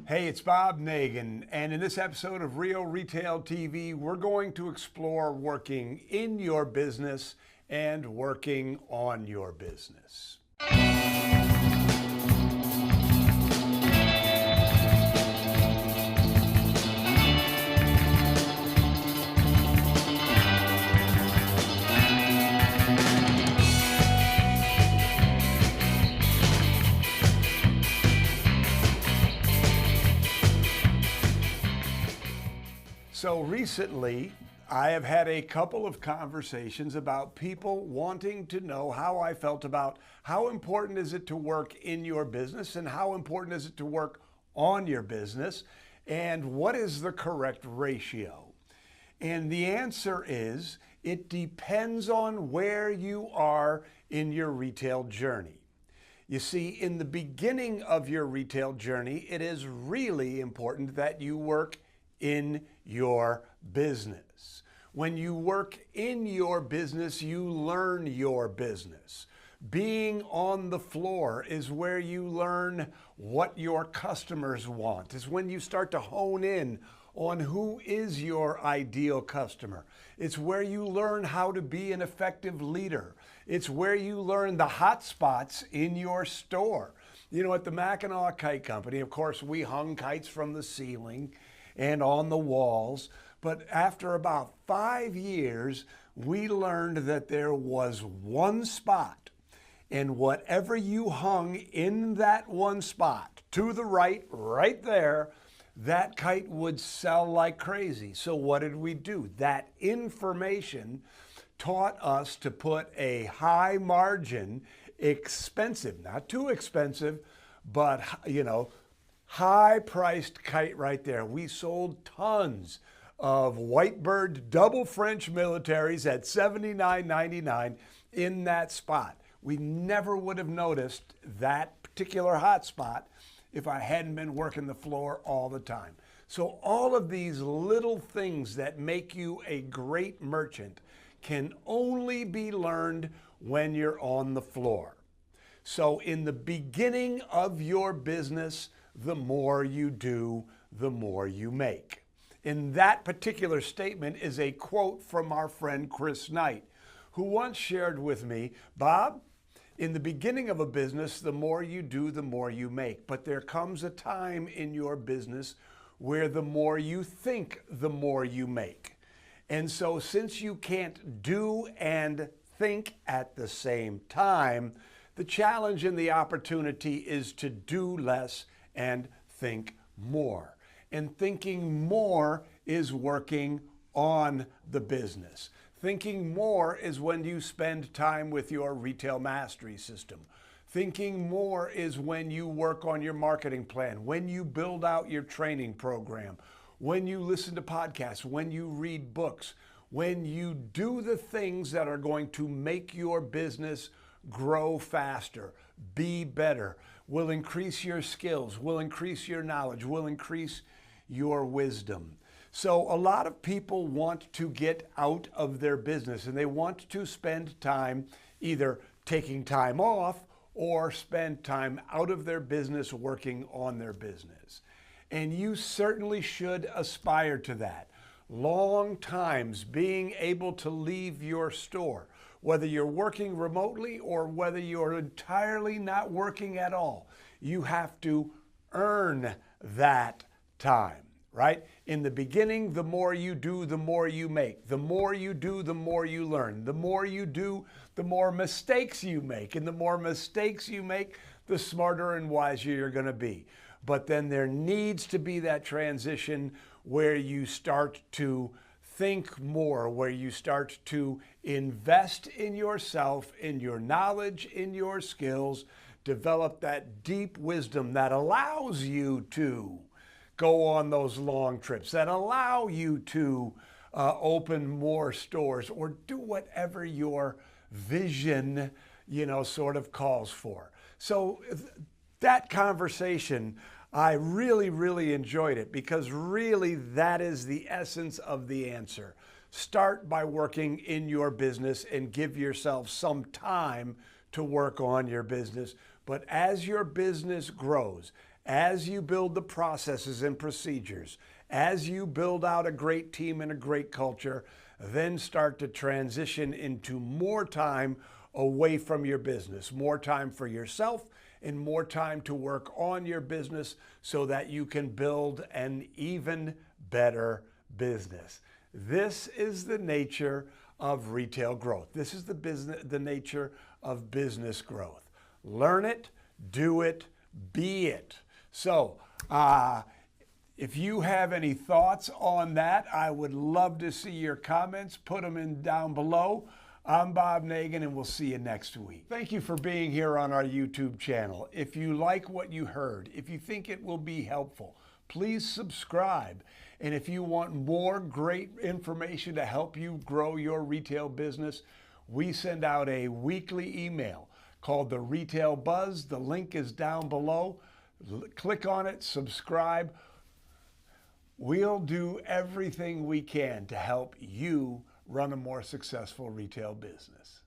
Hey, it's Bob Nagin, and in this episode of Real Retail TV, we're going to explore working in your business and working on your business. So recently, I have had a couple of conversations about people wanting to know how I felt about how important is it to work in your business and how important is it to work on your business and what is the correct ratio. And the answer is it depends on where you are in your retail journey. You see, in the beginning of your retail journey, it is really important that you work in your business. When you work in your business, you learn your business. Being on the floor is where you learn what your customers want. It's when you start to hone in on who is your ideal customer. It's where you learn how to be an effective leader. It's where you learn the hot spots in your store. You know, at the Mackinac Kite Company, of course, we hung kites from the ceiling and on the walls. But after about 5 years, we learned that there was one spot, and whatever you hung in that one spot, to the right there, that kite would sell like crazy. So what did we do? That information taught us to put a high margin, expensive, not too expensive, but high-priced kite right there. We sold tons of Whitebird double French militaries at $79.99 in that spot. We never would have noticed that particular hot spot if I hadn't been working the floor all the time. So all of these little things that make you a great merchant can only be learned when you're on the floor. So in the beginning of your business, the more you do, the more you make. And that particular statement is a quote from our friend Chris Knight, who once shared with me, Bob, in the beginning of a business, the more you do, the more you make. But there comes a time in your business where the more you think, the more you make. And so since you can't do and think at the same time, the challenge and the opportunity is to do less and think more. And thinking more is working on the business. Thinking more is when you spend time with your retail mastery system. Thinking more is when you work on your marketing plan, when you build out your training program, when you listen to podcasts, when you read books, when you do the things that are going to make your business grow faster, be better, will increase your skills, will increase your knowledge, will increase your wisdom. So a lot of people want to get out of their business and they want to spend time either taking time off or spend time out of their business working on their business. And you certainly should aspire to that. Long times being able to leave your store, whether you're working remotely or whether you're entirely not working at all, you have to earn that time, right? In the beginning, the more you do, the more you make. The more you do, the more you learn. The more you do, the more mistakes you make. And the more mistakes you make, the smarter and wiser you're going to be. But then there needs to be that transition where you start to think more, where you start to invest in yourself, in your knowledge, in your skills, develop that deep wisdom that allows you to go on those long trips, that allow you to open more stores or do whatever your vision, sort of calls for. So that conversation, I really, really enjoyed it because really that is the essence of the answer. Start by working in your business and give yourself some time to work on your business. But as your business grows, as you build the processes and procedures, as you build out a great team and a great culture, then start to transition into more time away from your business, more time for yourself, and more time to work on your business so that you can build an even better business. This is the nature of retail growth. This is the nature of business growth. Learn it, do it, be it. So, if you have any thoughts on that, I would love to see your comments. Put them in down below. I'm Bob Nagin, and we'll see you next week. Thank you for being here on our YouTube channel. If you like what you heard, if you think it will be helpful, please subscribe. And if you want more great information to help you grow your retail business, we send out a weekly email called the Retail Buzz. The link is down below. Click on it, subscribe. We'll do everything we can to help you run a more successful retail business.